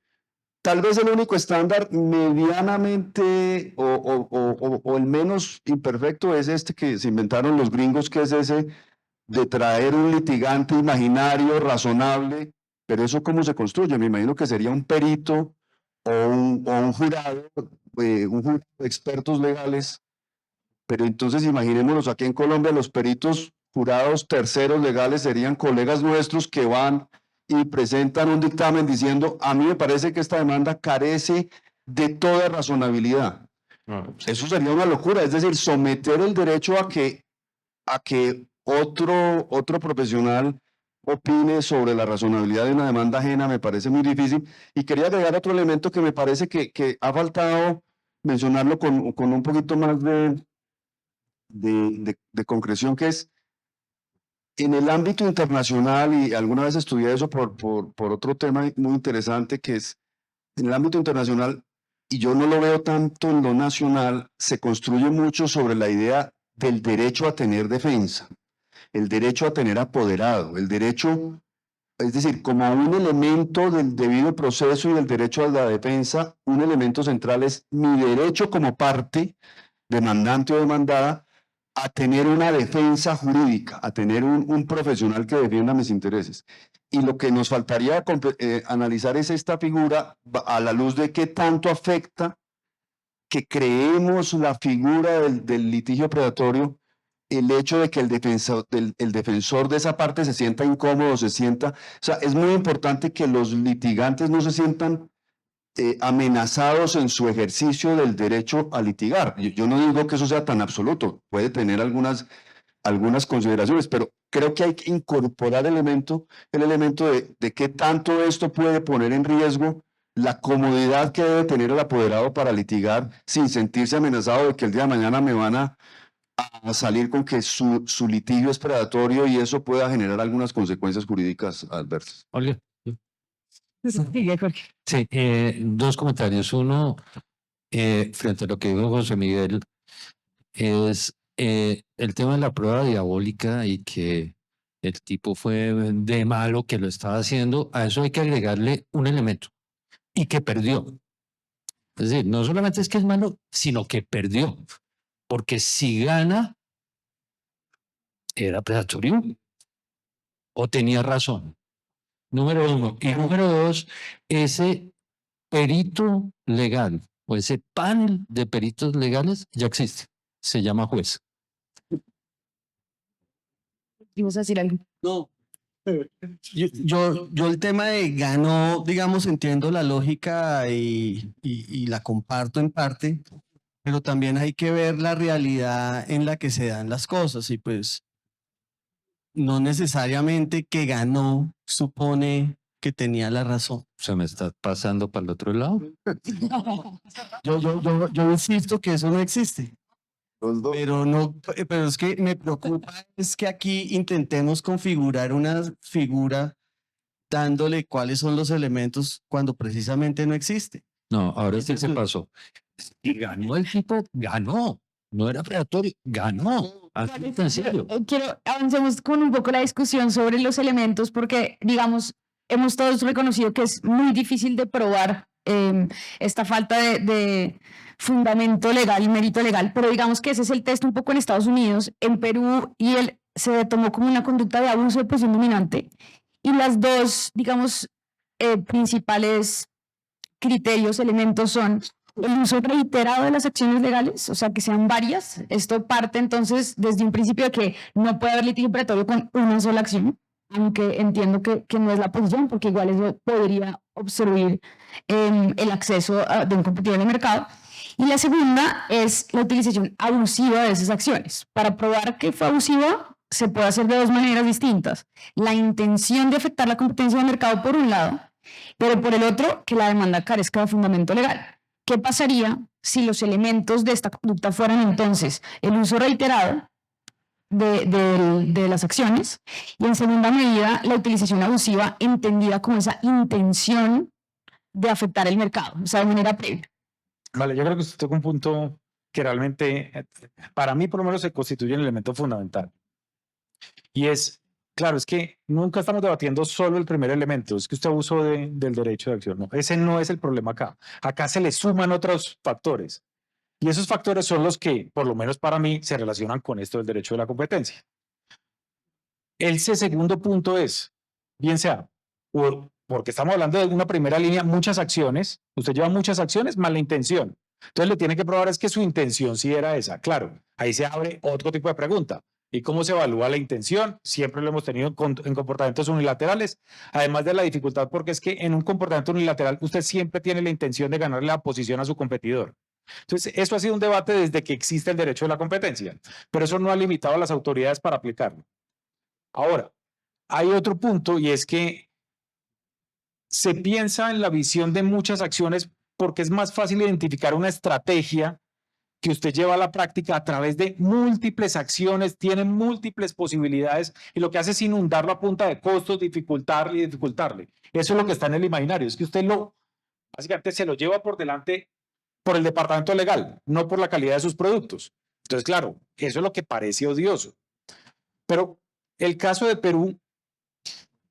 Tal vez el único estándar medianamente o el menos imperfecto es este que se inventaron los gringos, que es ese de traer un litigante imaginario, razonable, pero eso cómo se construye, me imagino que sería un perito o un jurado de expertos legales, pero entonces imaginémonos aquí en Colombia, los peritos jurados terceros legales serían colegas nuestros que van y presentan un dictamen diciendo, a mí me parece que esta demanda carece de toda razonabilidad. Eso sería una locura, es decir, someter el derecho a que otro profesional opine sobre la razonabilidad de una demanda ajena me parece muy difícil. Y quería agregar otro elemento que me parece que ha faltado mencionarlo con un poquito más de concreción, que es en el ámbito internacional, y alguna vez estudié eso por otro tema muy interesante, que es en el ámbito internacional, y yo no lo veo tanto en lo nacional, se construye mucho sobre la idea del derecho a tener defensa, el derecho a tener apoderado, el derecho, es decir, como un elemento del debido proceso y del derecho a la defensa, un elemento central es mi derecho como parte, demandante o demandada, a tener una defensa jurídica, a tener un profesional que defienda mis intereses. Y lo que nos faltaría analizar es esta figura a la luz de qué tanto afecta que creemos la figura del litigio predatorio, el hecho de que el defensor de esa parte se sienta incómodo, o sea, es muy importante que los litigantes no se sientan amenazados en su ejercicio del derecho a litigar. Yo no digo que eso sea tan absoluto, puede tener algunas consideraciones, pero creo que hay que incorporar el elemento de qué tanto esto puede poner en riesgo la comodidad que debe tener el apoderado para litigar sin sentirse amenazado de que el día de mañana me van a salir con que su litigio es predatorio y eso pueda generar algunas consecuencias jurídicas adversas. Olga. Sigue, Jorge. Sí, dos comentarios. Uno, frente a lo que dijo José Miguel, es el tema de la prueba diabólica y que el tipo fue de malo que lo estaba haciendo. A eso hay que agregarle un elemento y que perdió. Es decir, no solamente es que es malo, sino que perdió. Porque si gana, era predatorio o tenía razón. Número uno. Y número dos, ese perito legal o ese panel de peritos legales ya existe. Se llama juez. ¿Ibas a decir algo? No. Yo el tema de ganó, digamos, entiendo la lógica y la comparto en parte, pero también hay que ver la realidad en la que se dan las cosas y pues no necesariamente que ganó supone que tenía la razón. Se me está pasando para el otro lado. Yo insisto que eso no existe. Los dos. Pero no, pero es que me preocupa es que aquí intentemos configurar una figura dándole cuáles son los elementos cuando precisamente no existe. No, ahora sí se pasó. Y ganó el tipo, ganó. No era predatorio, ganó. Así de sencillo. Quiero avancemos con un poco la discusión sobre los elementos porque, digamos, hemos todos reconocido que es muy difícil de probar esta falta de fundamento legal y mérito legal, pero digamos que ese es el test un poco en Estados Unidos, en Perú, y él se tomó como una conducta de abuso de posición dominante, y las dos, digamos, principales criterios, elementos son el uso reiterado de las acciones legales, o sea, que sean varias. Esto parte entonces desde un principio de que no puede haber litigio preparatorio con una sola acción, aunque entiendo que no es la posición, porque igual eso podría obstruir el acceso de un competidor al mercado. Y la segunda es la utilización abusiva de esas acciones. Para probar que fue abusiva, se puede hacer de dos maneras distintas. La intención de afectar la competencia del mercado por un lado, pero por el otro, que la demanda carezca de fundamento legal. ¿Qué pasaría si los elementos de esta conducta fueran entonces el uso reiterado de las acciones y, en segunda medida, la utilización abusiva entendida como esa intención de afectar el mercado, o sea, de manera previa? Vale, yo creo que usted toca un punto que realmente, para mí por lo menos, se constituye un elemento fundamental. Y es, claro, es que nunca estamos debatiendo solo el primer elemento, es que usted abusó del derecho de acción. No, ese no es el problema acá. Acá se le suman otros factores. Y esos factores son los que, por lo menos para mí, se relacionan con esto del derecho de la competencia. Ese segundo punto es, bien sea, porque estamos hablando de una primera línea, muchas acciones, usted lleva muchas acciones más la intención. Entonces le tiene que probar es que su intención sí era esa. Claro, ahí se abre otro tipo de pregunta. ¿Y cómo se evalúa la intención? Siempre lo hemos tenido en comportamientos unilaterales, además de la dificultad, porque es que en un comportamiento unilateral usted siempre tiene la intención de ganarle la posición a su competidor. Entonces, eso ha sido un debate desde que existe el derecho de la competencia, pero eso no ha limitado a las autoridades para aplicarlo. Ahora, hay otro punto y es que se piensa en la visión de muchas acciones porque es más fácil identificar una estrategia que usted lleva a la práctica a través de múltiples acciones, tiene múltiples posibilidades y lo que hace es inundarlo a punta de costos, dificultarle y dificultarle. Eso es lo que está en el imaginario, es que usted básicamente se lo lleva por delante por el departamento legal, no por la calidad de sus productos. Entonces, claro, eso es lo que parece odioso. Pero el caso de Perú,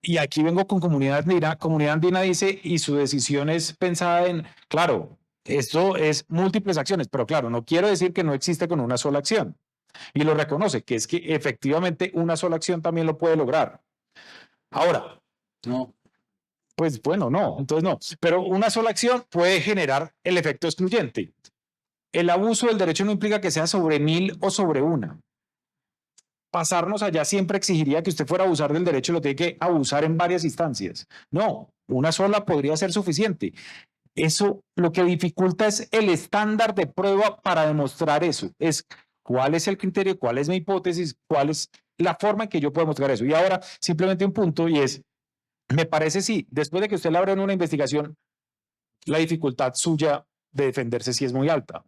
y aquí vengo con Comunidad Andina dice, y su decisión es pensada en, claro, esto es múltiples acciones, pero claro, no quiero decir que no existe con una sola acción. Y lo reconoce, que es que efectivamente una sola acción también lo puede lograr. Ahora, no. Pues bueno, no, entonces no. Pero una sola acción puede generar el efecto excluyente. El abuso del derecho no implica que sea sobre 1000 o sobre una. Pasarnos allá siempre exigiría que usted fuera a abusar del derecho, lo tiene que abusar en varias instancias. No, una sola podría ser suficiente. Eso lo que dificulta es el estándar de prueba para demostrar eso. Es cuál es el criterio, cuál es mi hipótesis, cuál es la forma en que yo puedo mostrar eso. Y ahora simplemente un punto y es, me parece sí, después de que usted le abra una investigación, la dificultad suya de defenderse sí es muy alta.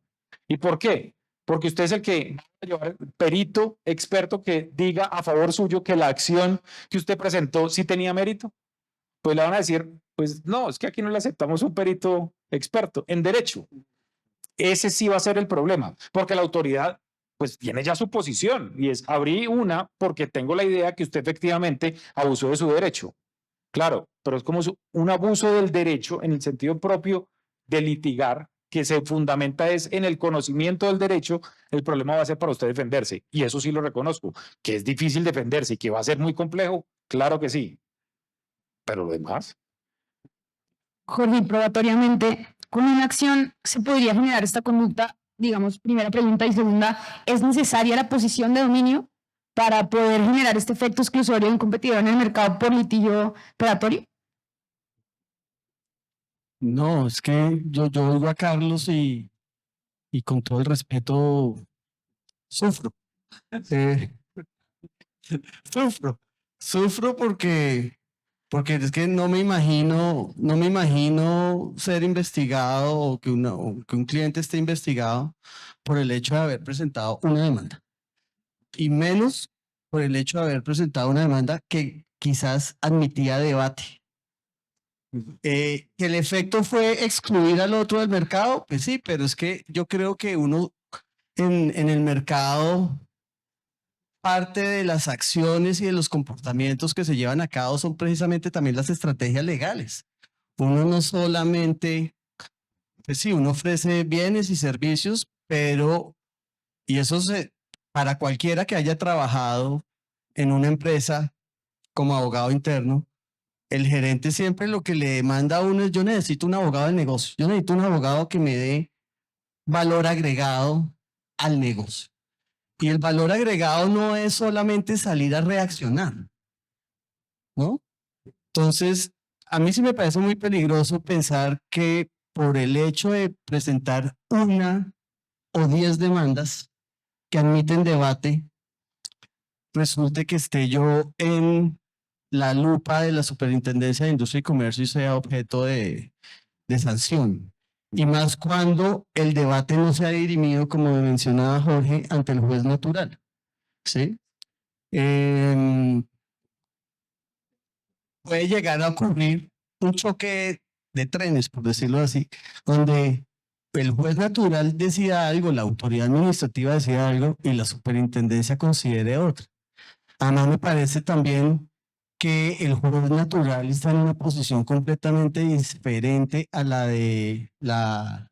¿Y por qué? Porque usted es el que va a llevar perito, experto, que diga a favor suyo que la acción que usted presentó sí tenía mérito. Pues le van a decir, pues no, es que aquí no le aceptamos un perito experto en derecho. Ese sí va a ser el problema, porque la autoridad pues tiene ya su posición y es abrí una porque tengo la idea que usted efectivamente abusó de su derecho. Claro, pero es como un abuso del derecho en el sentido propio de litigar, que se fundamenta es en el conocimiento del derecho. El problema va a ser para usted defenderse, y eso sí lo reconozco, que es difícil defenderse y que va a ser muy complejo, claro que sí, pero lo demás. Jorge, probatoriamente, con una acción se podría generar esta conducta, digamos, primera pregunta, y segunda, ¿es necesaria la posición de dominio para poder generar este efecto exclusorio de un competidor en el mercado por litigio predatorio? No, es que yo oigo a Carlos y con todo el respeto sufro. Eh, sufro porque es que no me imagino ser investigado o que un cliente esté investigado por el hecho de haber presentado una demanda. Y menos por el hecho de haber presentado una demanda que quizás admitía debate. Que el efecto fue excluir al otro del mercado, pues sí, pero es que yo creo que uno en el mercado, parte de las acciones y de los comportamientos que se llevan a cabo son precisamente también las estrategias legales. Uno no solamente, pues sí, uno ofrece bienes y servicios, pero, y eso para cualquiera que haya trabajado en una empresa como abogado interno, el gerente siempre lo que le manda a uno es: yo necesito un abogado del negocio, yo necesito un abogado que me dé valor agregado al negocio. Y el valor agregado no es solamente salir a reaccionar, ¿no? Entonces, a mí sí me parece muy peligroso pensar que por el hecho de presentar una o 10 demandas que admiten debate, resulte que esté yo en la lupa de la Superintendencia de Industria y Comercio y sea objeto de sanción. Y más cuando el debate no se ha dirimido, como mencionaba Jorge, ante el juez natural. ¿Sí? Puede llegar a ocurrir un choque de trenes, por decirlo así, donde el juez natural decida algo, la autoridad administrativa decida algo y la superintendencia considere otro. A mí me parece también que el juez natural está en una posición completamente diferente a la de la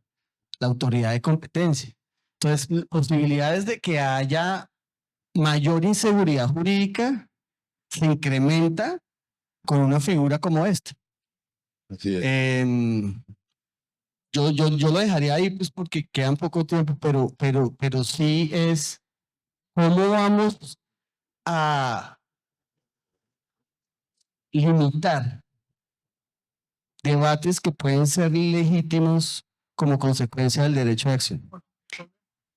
autoridad de competencia. Entonces, posibilidades de que haya mayor inseguridad jurídica se incrementa con una figura como esta. Así es. Yo lo dejaría ahí pues porque queda poco tiempo, pero sí es cómo vamos a limitar debates que pueden ser legítimos como consecuencia del derecho de acción.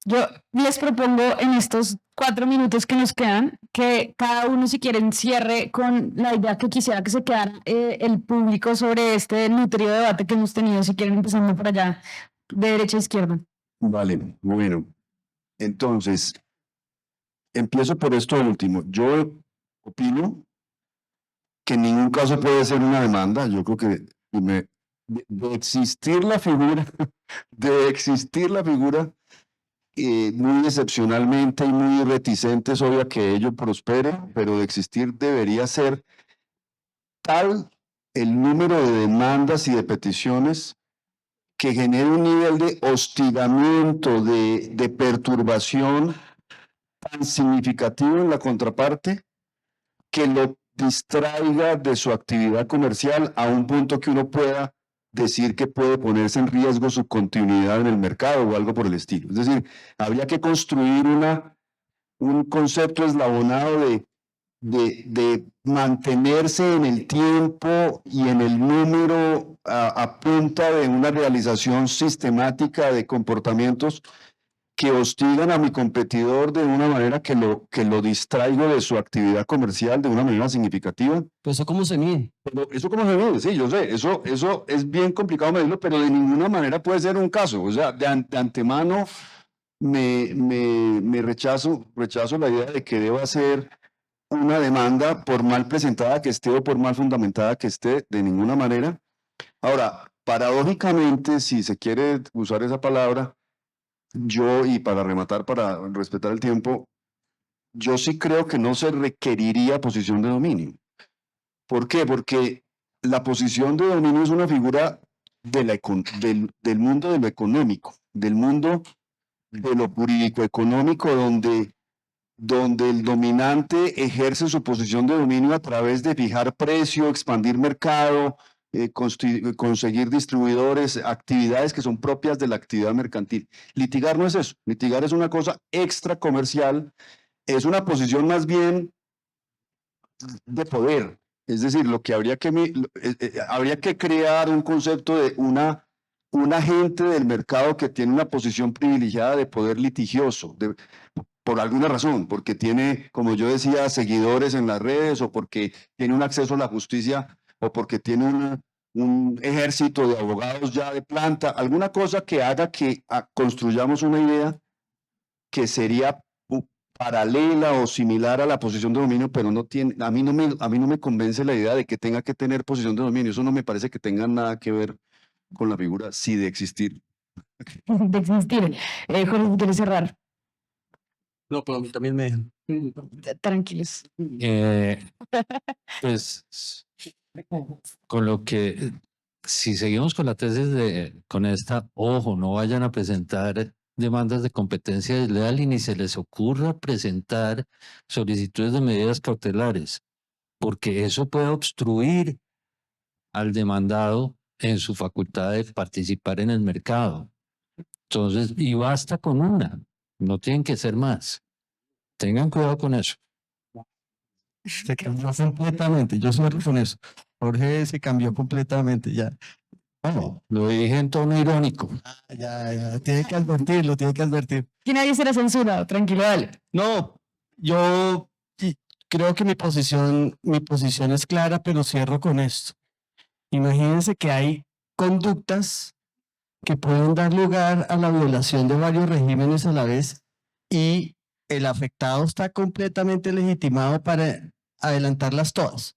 Yo les propongo en estos 4 minutos que nos quedan que cada uno, si quieren, cierre con la idea que quisiera que se quedara el público sobre este nutrido debate que hemos tenido. Si quieren, empezando por allá, de derecha a izquierda. Vale, bueno. Entonces, empiezo por esto último. Yo opino que en ningún caso puede ser una demanda. Yo creo que de existir la figura, de existir la figura, muy excepcionalmente y muy reticente es obvio que ello prospere, pero de existir debería ser tal el número de demandas y de peticiones que genere un nivel de hostigamiento, de perturbación tan significativo en la contraparte que lo distraiga de su actividad comercial a un punto que uno pueda decir que puede ponerse en riesgo su continuidad en el mercado o algo por el estilo. Es decir, habría que construir un concepto eslabonado de mantenerse en el tiempo y en el número a punta de una realización sistemática de comportamientos que hostigan a mi competidor de una manera que lo distraigo de su actividad comercial de una manera significativa. Pues eso cómo se mide. Pero eso como se mide, sí, yo sé, eso es bien complicado medirlo, pero de ninguna manera puede ser un caso. O sea, de antemano me rechazo la idea de que deba ser una demanda por mal presentada que esté o por mal fundamentada que esté, de ninguna manera. Ahora, paradójicamente, si se quiere usar esa palabra, yo, y para rematar, para respetar el tiempo, yo sí creo que no se requeriría posición de dominio. ¿Por qué? Porque la posición de dominio es una figura del mundo de lo económico, del mundo de lo jurídico económico, donde el dominante ejerce su posición de dominio a través de fijar precio, expandir mercado, conseguir distribuidores, actividades que son propias de la actividad mercantil. Litigar no es eso, litigar es una cosa extra comercial, es una posición más bien de poder. Es decir, lo que habría que crear un concepto de un agente del mercado que tiene una posición privilegiada de poder litigioso, por alguna razón, porque tiene, como yo decía, seguidores en las redes, o porque tiene un acceso a la justicia, o porque tiene un ejército de abogados ya de planta, alguna cosa que haga que construyamos una idea que sería paralela o similar a la posición de dominio, pero no tiene, a mí no me convence la idea de que tenga que tener posición de dominio. Eso no me parece que tenga nada que ver con la figura, sí, de existir. De existir. Jorge, si quieres cerrar. No, pero a mí también me dejan. Tranquilos. Pues con lo que, si seguimos con la tesis con esta, ojo, no vayan a presentar demandas de competencia desleal y ni se les ocurra presentar solicitudes de medidas cautelares, porque eso puede obstruir al demandado en su facultad de participar en el mercado. Entonces, y basta con una, no tienen que ser más. Tengan cuidado con eso. Se cambió completamente, yo cierro con eso. Jorge se cambió completamente, ya. Bueno, lo dije en tono irónico. Ya, tiene que advertirlo, tiene que advertir. Que nadie será censurado. Tranquilo, dale. No, yo creo que mi posición es clara, pero cierro con esto. Imagínense que hay conductas que pueden dar lugar a la violación de varios regímenes a la vez y el afectado está completamente legitimado para adelantarlas todas.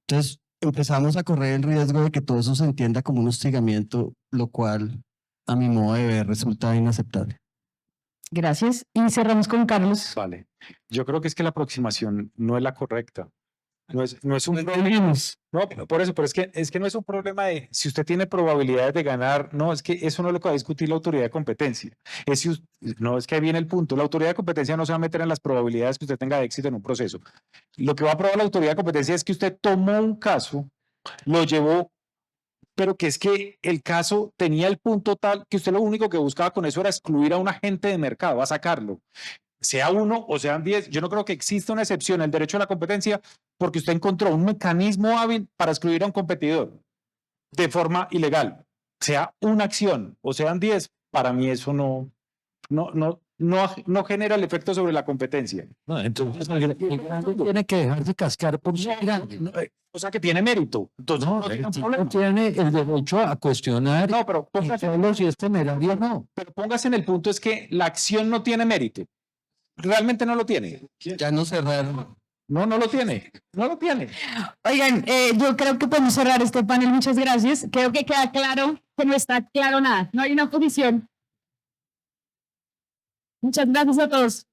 Entonces empezamos a correr el riesgo de que todo eso se entienda como un hostigamiento, lo cual a mi modo de ver resulta inaceptable. Gracias. Y cerramos con Carlos. Vale. Yo creo que es que la aproximación no es la correcta. No es un problema. Entendimos. No, por eso, pero es que no es un problema de si usted tiene probabilidades de ganar. No, es que eso no es lo que va a discutir la autoridad de competencia. No, es que ahí viene el punto. La autoridad de competencia no se va a meter en las probabilidades que usted tenga de éxito en un proceso. Lo que va a probar la autoridad de competencia es que usted tomó un caso, lo llevó, pero que es que el caso tenía el punto tal que usted lo único que buscaba con eso era excluir a un agente de mercado, a sacarlo. Sea uno o sean 10, yo no creo que exista una excepción al derecho a la competencia porque usted encontró un mecanismo hábil para excluir a un competidor de forma ilegal. Sea una acción o sean 10, para mí eso no genera el efecto sobre la competencia. No, entonces el grande tiene que dejar de cascar por ser grande. O sea que tiene mérito. Entonces, No, no tiene el un tipo problema. tiene el derecho a cuestionar No, pero solo si es temerario o no. póngase en el punto es que la acción no tiene mérito. Realmente no lo tiene. Ya no cerraron. No lo tiene. No lo tiene. Oigan, yo creo que podemos cerrar este panel. Muchas gracias. Creo que queda claro que no está claro nada. No hay una posición. Muchas gracias a todos.